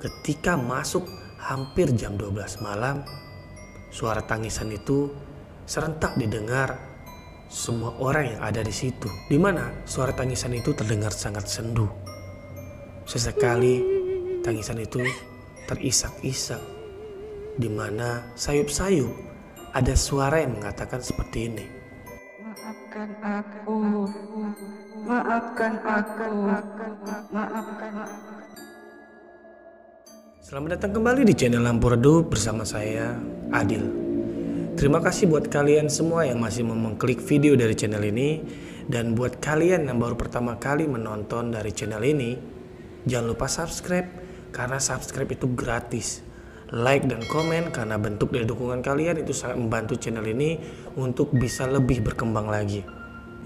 ketika masuk hampir jam 12 malam, suara tangisan itu serentak didengar semua orang yang ada di situ. Di mana suara tangisan itu terdengar sangat sendu. Sesekali tangisan itu terisak-isak, di mana sayup-sayup ada suara yang mengatakan seperti ini. Maafkan aku, maafkan aku, maafkan aku. Selamat datang kembali di channel Lampu Redup bersama saya, Adil. Terima kasih buat kalian semua yang masih mau mengklik video dari channel ini. Dan buat kalian yang baru pertama kali menonton dari channel ini, jangan lupa subscribe, karena subscribe itu gratis. Like dan komen karena bentuk dari dukungan kalian itu sangat membantu channel ini untuk bisa lebih berkembang lagi.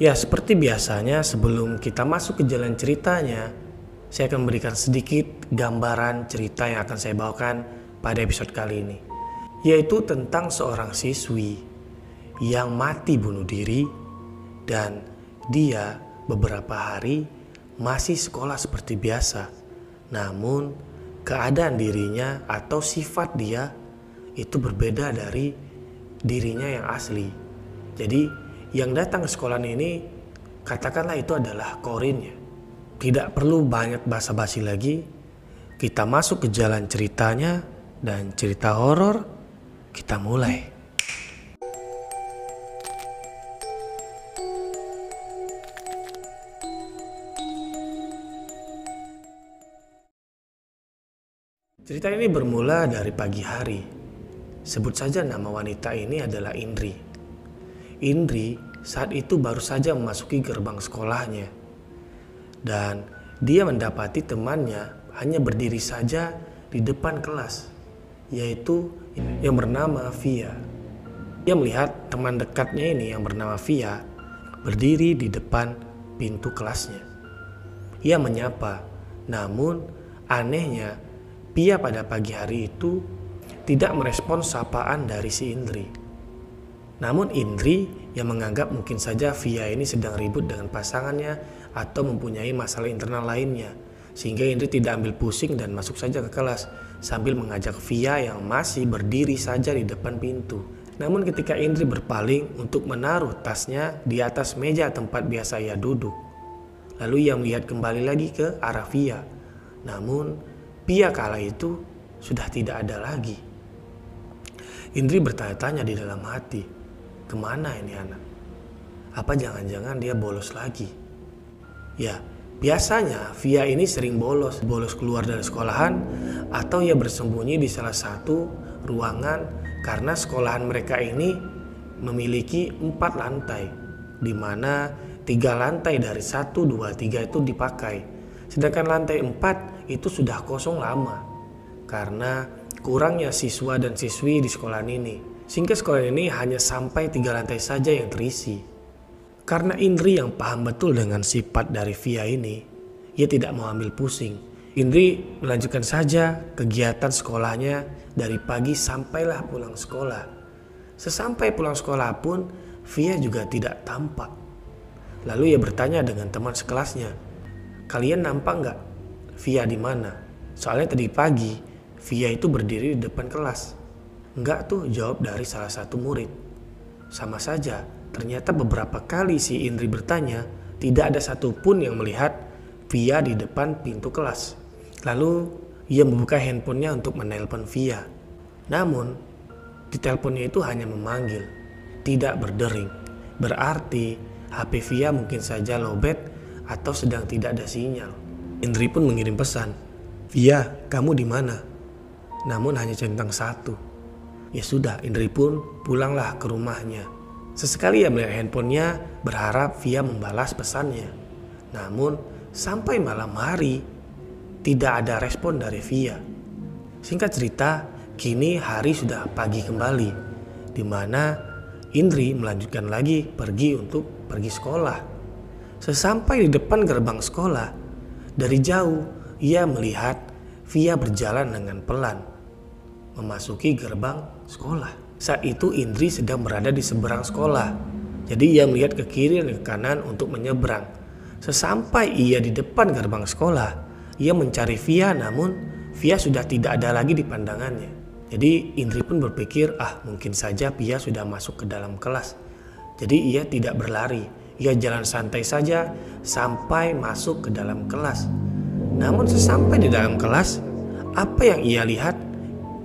Ya, seperti biasanya sebelum kita masuk ke jalan ceritanya, saya akan memberikan sedikit gambaran cerita yang akan saya bawakan pada episode kali ini, yaitu tentang seorang siswi yang mati bunuh diri dan dia beberapa hari masih sekolah seperti biasa. Namun keadaan dirinya atau sifat dia itu berbeda dari dirinya yang asli. Jadi yang datang ke sekolah ini katakanlah itu adalah korinnya. Tidak perlu banyak basa-basi lagi, kita masuk ke jalan ceritanya dan cerita horor kita mulai. Cerita ini bermula dari pagi hari. Sebut saja nama wanita ini adalah Indri. Indri saat itu baru saja memasuki gerbang sekolahnya. Dan dia mendapati temannya hanya berdiri saja di depan kelas, yaitu yang bernama Via. Dia melihat teman dekatnya ini yang bernama Via berdiri di depan pintu kelasnya. Ia menyapa, namun anehnya Via pada pagi hari itu tidak merespon sapaan dari si Indri. Namun Indri yang menganggap mungkin saja Via ini sedang ribut dengan pasangannya atau mempunyai masalah internal lainnya, sehingga Indri tidak ambil pusing dan masuk saja ke kelas sambil mengajak Via yang masih berdiri saja di depan pintu. Namun ketika Indri berpaling untuk menaruh tasnya di atas meja tempat biasa ia duduk, lalu ia melihat kembali lagi ke arah Via. Namun Via kala itu sudah tidak ada lagi. Indri bertanya-tanya di dalam hati, kemana ini anak? Apa jangan-jangan dia bolos lagi? Ya, biasanya Via ini sering bolos keluar dari sekolahan atau ia bersembunyi di salah satu ruangan karena sekolahan mereka ini memiliki 4 lantai, di mana 3 lantai dari 1, 2, 3 itu dipakai. Sedangkan lantai 4 itu sudah kosong lama karena kurangnya siswa dan siswi di sekolahan ini. Sehingga sekolah ini hanya sampai 3 lantai saja yang terisi. Karena Indri yang paham betul dengan sifat dari Via ini, ia tidak mau ambil pusing. Indri melanjutkan saja kegiatan sekolahnya dari pagi sampailah pulang sekolah. Sesampai pulang sekolah pun, Via juga tidak tampak. Lalu ia bertanya dengan teman sekelasnya, kalian nampak nggak Via di mana? Soalnya tadi pagi Via itu berdiri di depan kelas. Enggak tuh, jawab dari salah satu murid. Sama saja. Ternyata beberapa kali si Indri bertanya, tidak ada satupun yang melihat Via di depan pintu kelas. Lalu ia membuka handphonenya untuk menelpon Via. Namun di teleponnya itu hanya memanggil, tidak berdering. Berarti HP Via mungkin saja lowbat atau sedang tidak ada sinyal. Indri pun mengirim pesan, Via, kamu di mana? Namun hanya centang satu. Ya sudah, Indri pun pulanglah ke rumahnya. Sesekali ia melihat handphonenya berharap Via membalas pesannya. Namun sampai malam hari tidak ada respon dari Via. Singkat cerita, kini hari sudah pagi kembali, di mana Indri melanjutkan lagi pergi sekolah. Sesampai di depan gerbang sekolah, dari jauh ia melihat Via berjalan dengan pelan memasuki gerbang sekolah. Saat itu Indri sedang berada di seberang sekolah. Jadi ia melihat ke kiri dan ke kanan untuk menyeberang. Sesampai ia di depan gerbang sekolah, ia mencari Via namun Via sudah tidak ada lagi di pandangannya. Jadi Indri pun berpikir, mungkin saja Pia sudah masuk ke dalam kelas. Jadi ia tidak berlari, ia jalan santai saja sampai masuk ke dalam kelas. Namun sesampai di dalam kelas, apa yang ia lihat?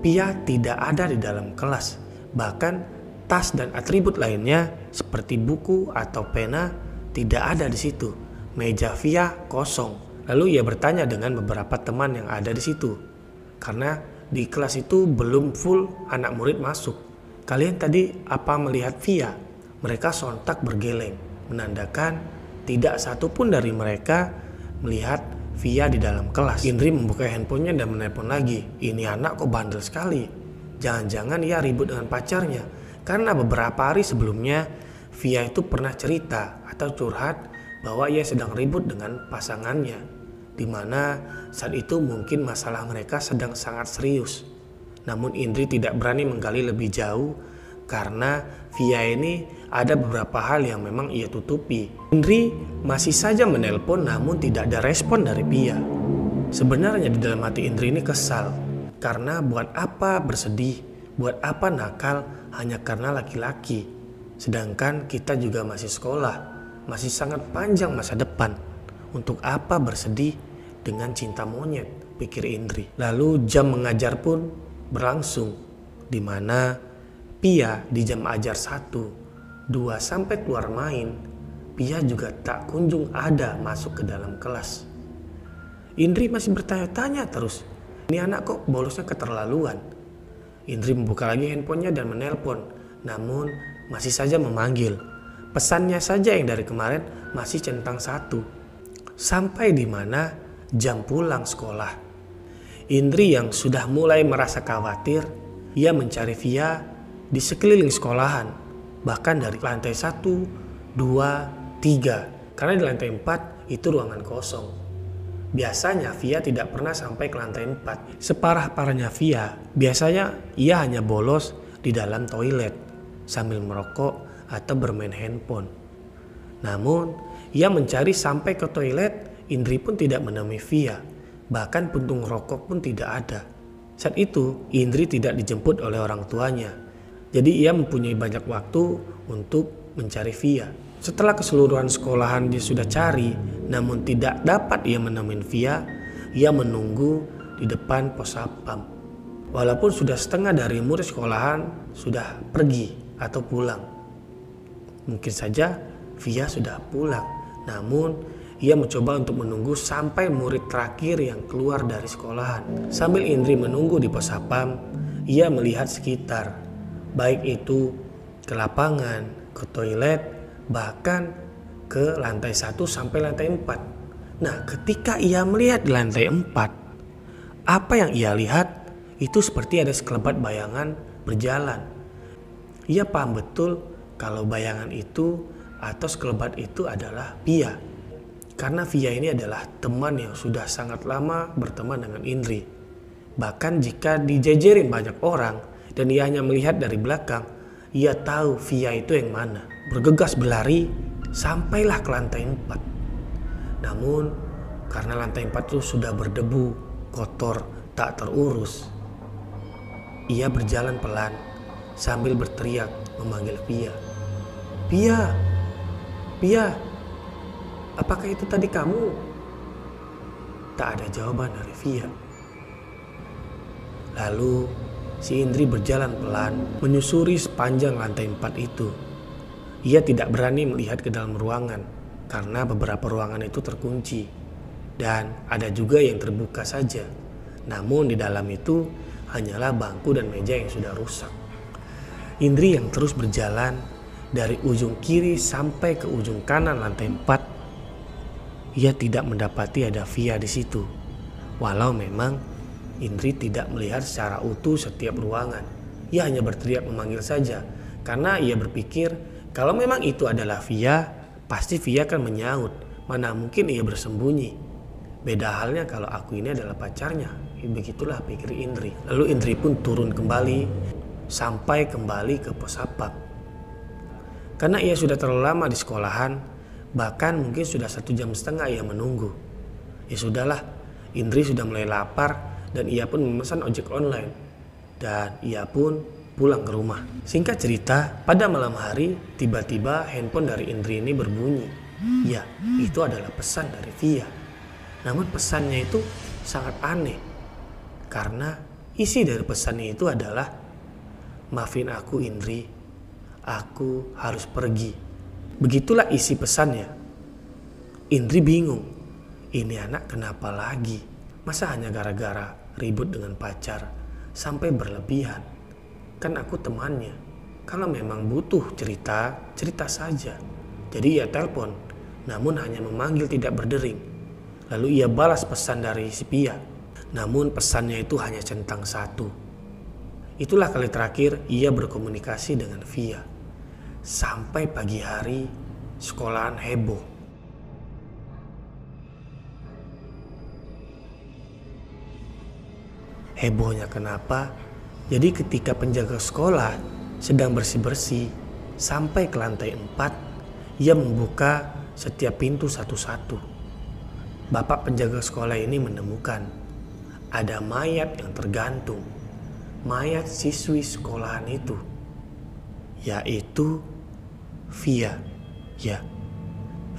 Pia tidak ada di dalam kelas. Bahkan tas dan atribut lainnya seperti buku atau pena tidak ada di situ. Meja Via kosong. Lalu ia bertanya dengan beberapa teman yang ada di situ. Karena di kelas itu belum full anak murid masuk. Kalian tadi apa melihat Via? Mereka sontak bergeleng, menandakan tidak satu pun dari mereka melihat Via di dalam kelas. Indri membuka handphonenya dan menelpon lagi. Ini anak kok bandel sekali. Jangan-jangan ia ribut dengan pacarnya. Karena beberapa hari sebelumnya Via itu pernah cerita atau curhat bahwa ia sedang ribut dengan pasangannya, di mana saat itu mungkin masalah mereka sedang sangat serius. Namun Indri tidak berani menggali lebih jauh karena Via ini ada beberapa hal yang memang ia tutupi. Indri masih saja menelpon namun tidak ada respon dari Pia. Sebenarnya di dalam hati Indri ini kesal karena buat apa bersedih, buat apa nakal hanya karena laki-laki. Sedangkan kita juga masih sekolah, masih sangat panjang masa depan. Untuk apa bersedih dengan cinta monyet, pikir Indri. Lalu jam mengajar pun berlangsung, di mana Pia di jam ajar 1, 2 sampai keluar main, Pia juga tak kunjung ada masuk ke dalam kelas. Indri masih bertanya-tanya terus, ini anak kok bolosnya keterlaluan. Indri membuka lagi handphonenya dan menelpon, namun masih saja memanggil. Pesannya saja yang dari kemarin masih centang 1. Sampai di mana jam pulang sekolah. Indri yang sudah mulai merasa khawatir, ia mencari Via di sekeliling sekolahan, bahkan dari lantai 1, 2, 3, karena di lantai 4 itu ruangan kosong. Biasanya Via tidak pernah sampai ke lantai 4. Separah-parahnya Via, biasanya ia hanya bolos di dalam toilet sambil merokok atau bermain handphone. Namun ia mencari sampai ke toilet, Indri pun tidak menemui Via, bahkan puntung rokok pun tidak ada. Saat itu Indri tidak dijemput oleh orang tuanya, jadi ia mempunyai banyak waktu untuk mencari Via. Setelah keseluruhan sekolahan dia sudah cari, namun tidak dapat ia menemui Via, ia menunggu di depan pos satpam. Walaupun sudah setengah dari murid sekolahan sudah pergi atau pulang. Mungkin saja Via sudah pulang, namun ia mencoba untuk menunggu sampai murid terakhir yang keluar dari sekolahan. Sambil Indri menunggu di pos satpam, ia melihat sekitar, baik itu ke lapangan, ke toilet, bahkan ke lantai 1 sampai lantai 4. Nah, ketika ia melihat di lantai 4, apa yang ia lihat itu seperti ada sekelebat bayangan berjalan. Ia paham betul kalau bayangan itu atau sekelebat itu adalah Pia. Karena Via ini adalah teman yang sudah sangat lama berteman dengan Indri. Bahkan jika dijejerin banyak orang dan ia hanya melihat dari belakang, ia tahu Via itu yang mana. Bergegas berlari sampailah ke lantai 4. Namun karena lantai 4 itu sudah berdebu, kotor, tak terurus, ia berjalan pelan sambil berteriak memanggil Pia. Pia, Pia, apakah itu tadi kamu? Tak ada jawaban dari Via. Lalu si Indri berjalan pelan menyusuri sepanjang lantai 4 itu. Ia tidak berani melihat ke dalam ruangan karena beberapa ruangan itu terkunci dan ada juga yang terbuka saja. Namun di dalam itu hanyalah bangku dan meja yang sudah rusak. Indri yang terus berjalan dari ujung kiri sampai ke ujung kanan lantai 4. Ia tidak mendapati ada Via di situ. Walau memang Indri tidak melihat secara utuh setiap ruangan. Ia hanya berteriak memanggil saja karena ia berpikir kalau memang itu adalah Via, pasti Via akan menyaut. Mana mungkin ia bersembunyi. Beda halnya kalau aku ini adalah pacarnya. Begitulah pikir Indri. Lalu Indri pun turun kembali sampai kembali ke pos satpam. Karena ia sudah terlalu lama di sekolahan, bahkan mungkin sudah 1,5 jam ia menunggu. Ya sudahlah, Indri sudah mulai lapar dan ia pun memesan ojek online. Dan ia pun pulang ke rumah. Singkat cerita, pada malam hari tiba-tiba handphone dari Indri ini berbunyi. Ya, itu adalah pesan dari Via. Namun pesannya itu sangat aneh. Karena isi dari pesannya itu adalah, "Maafin aku Indri, aku harus pergi." Begitulah isi pesannya. Indri bingung. Ini anak kenapa lagi? Masa hanya gara-gara ribut dengan pacar sampai berlebihan? Kan aku temannya. Kalau memang butuh cerita, cerita saja. Jadi ia telepon, namun hanya memanggil tidak berdering. Lalu ia balas pesan dari si Pia. Namun pesannya itu hanya centang satu. Itulah kali terakhir ia berkomunikasi dengan Via. Sampai pagi hari, sekolahan heboh. Hebohnya kenapa? Jadi ketika penjaga sekolah sedang bersih-bersih sampai ke lantai 4, ia membuka setiap pintu satu-satu. Bapak penjaga sekolah ini menemukan ada mayat yang tergantung. Mayat siswi sekolahan itu, yaitu Via. Ya,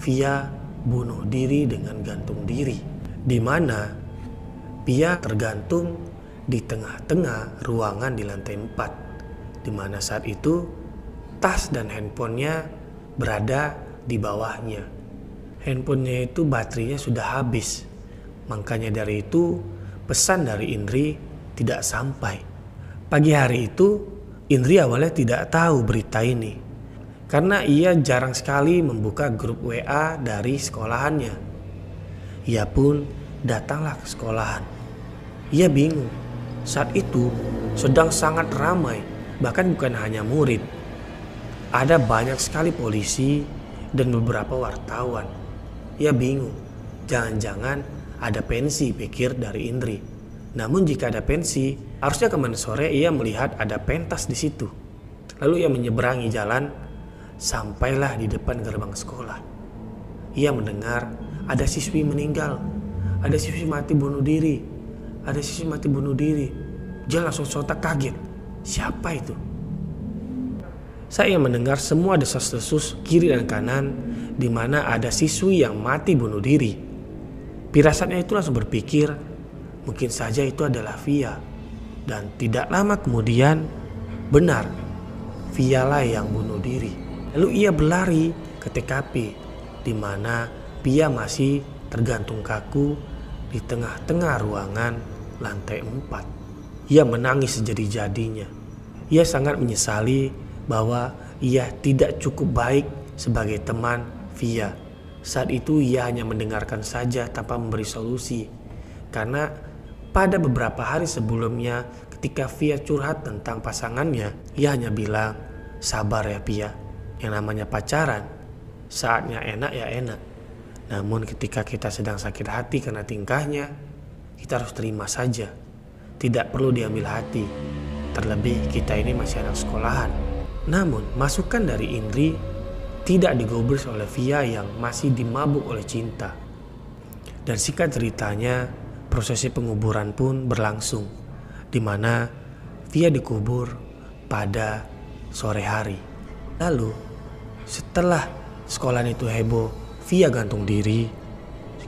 Via bunuh diri dengan gantung diri, di mana Via tergantung di tengah-tengah ruangan di lantai 4, di mana saat itu tas dan handphonenya berada di bawahnya. Handphonenya itu baterainya sudah habis, makanya dari itu pesan dari Indri tidak sampai. Pagi hari itu Indri awalnya tidak tahu berita ini, karena ia jarang sekali membuka grup WA dari sekolahannya. Ia pun datanglah ke sekolahan. Ia bingung. Saat itu sedang sangat ramai, bahkan bukan hanya murid. Ada banyak sekali polisi dan beberapa wartawan. Ia bingung, jangan-jangan ada pensi, pikir dari Indri. Namun jika ada pensi, harusnya kemarin sore ia melihat ada pentas di situ. Lalu ia menyeberangi jalan, sampailah di depan gerbang sekolah. Ia mendengar ada siswi meninggal, ada siswi mati bunuh diri. Ada siswi mati bunuh diri. Dia langsung sontak kaget. Siapa itu? Saya mendengar semua desas-desus kiri dan kanan, di mana ada siswi yang mati bunuh diri. Firasatnya itu langsung berpikir, mungkin saja itu adalah Via. Dan tidak lama kemudian, benar, Via lah yang bunuh diri. Lalu ia berlari ke TKP, di mana Via masih tergantung kaku di tengah-tengah ruangan lantai 4. Ia menangis sejadi-jadinya. Ia sangat menyesali bahwa ia tidak cukup baik sebagai teman Via. Saat itu ia hanya mendengarkan saja tanpa memberi solusi. Karena pada beberapa hari sebelumnya ketika Via curhat tentang pasangannya, ia hanya bilang, "Sabar ya Via, yang namanya pacaran, saatnya enak ya enak. Namun ketika kita sedang sakit hati karena tingkahnya, kita harus terima saja. Tidak perlu diambil hati. Terlebih kita ini masih anak sekolahan." Namun masukan dari Indri tidak digubris oleh Via yang masih dimabuk oleh cinta. Dan singkat ceritanya, prosesi penguburan pun berlangsung, di mana Via dikubur pada sore hari. Lalu setelah sekolahan itu heboh, Via gantung diri,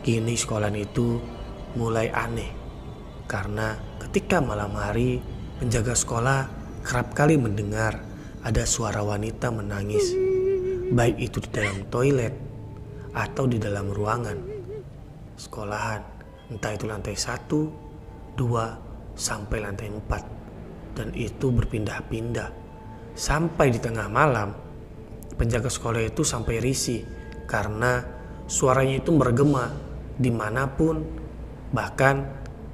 kini sekolahan itu mulai aneh. Karena ketika malam hari, penjaga sekolah kerap kali mendengar ada suara wanita menangis. Baik itu di dalam toilet atau di dalam ruangan sekolahan. Entah itu lantai 1, 2, sampai lantai 4. Dan itu berpindah-pindah. Sampai di tengah malam, penjaga sekolah itu sampai risih. Karena suaranya itu bergema dimanapun, bahkan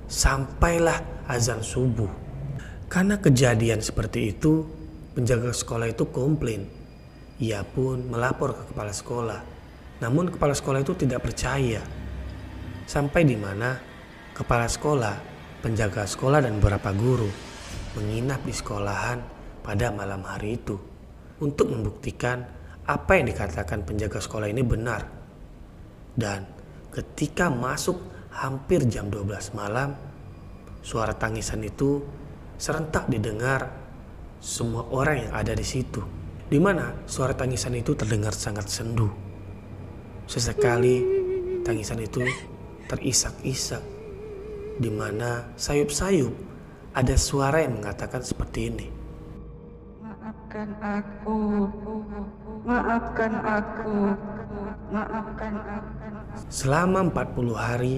sampailah azan subuh. Karena kejadian seperti itu, penjaga sekolah itu komplain. Ia pun melapor ke kepala sekolah. Namun kepala sekolah itu tidak percaya. Sampai di mana kepala sekolah, penjaga sekolah dan beberapa guru menginap di sekolahan pada malam hari itu untuk membuktikan apa yang dikatakan penjaga sekolah ini benar. Dan ketika masuk hampir jam 12 malam, suara tangisan itu serentak didengar semua orang yang ada di situ, di mana suara tangisan itu terdengar sangat sendu. Sesekali tangisan itu terisak-isak, di mana sayup-sayup ada suara yang mengatakan seperti ini. Maafkan aku, maafkan aku, maafkan aku. Selama 40 hari,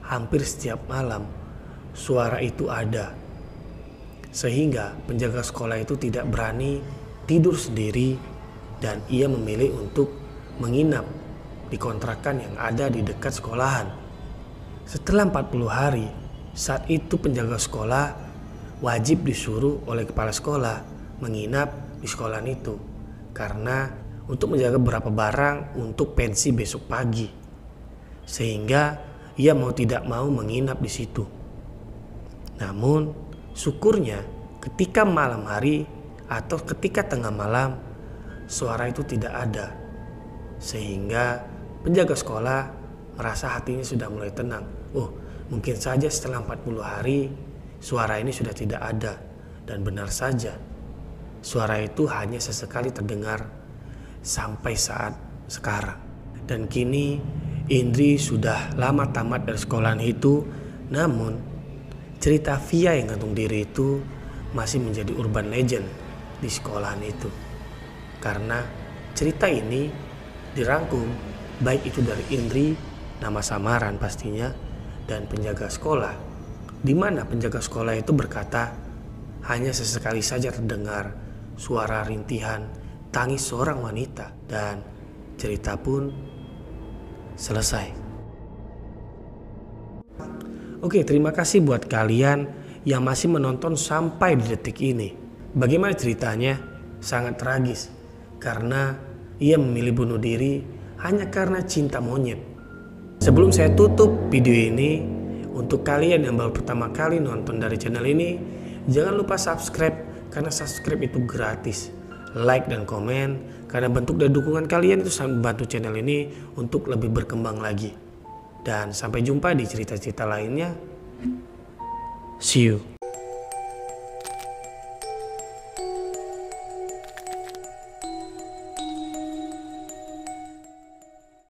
hampir setiap malam, suara itu ada. Sehingga penjaga sekolah itu tidak berani tidur sendiri dan ia memilih untuk menginap di kontrakan yang ada di dekat sekolahan. Setelah 40 hari, saat itu penjaga sekolah wajib disuruh oleh kepala sekolah menginap di sekolahan itu karena untuk menjaga beberapa barang untuk pensi besok pagi. Sehingga ia mau tidak mau menginap di situ. Namun syukurnya ketika malam hari atau ketika tengah malam suara itu tidak ada. Sehingga penjaga sekolah merasa hatinya sudah mulai tenang. Oh, mungkin saja setelah 40 hari suara ini sudah tidak ada. Dan benar saja, suara itu hanya sesekali terdengar sampai saat sekarang. Dan kini Indri sudah lama tamat dari sekolahan itu, namun cerita Via yang gantung diri itu masih menjadi urban legend di sekolahan itu. Karena cerita ini dirangkum baik itu dari Indri, nama samaran pastinya, dan penjaga sekolah, di mana penjaga sekolah itu berkata hanya sesekali saja terdengar suara rintihan tangis seorang wanita dan cerita pun selesai. Oke, terima kasih buat kalian yang masih menonton sampai di detik ini. Bagaimana ceritanya? Sangat tragis karena ia memilih bunuh diri hanya karena cinta monyet. Sebelum saya tutup video ini, untuk kalian yang baru pertama kali nonton dari channel ini, jangan lupa subscribe karena subscribe itu gratis. Like dan komen karena bentuk dan dukungan kalian itu sangat membantu channel ini untuk lebih berkembang lagi. Dan sampai jumpa di cerita-cerita lainnya. See you.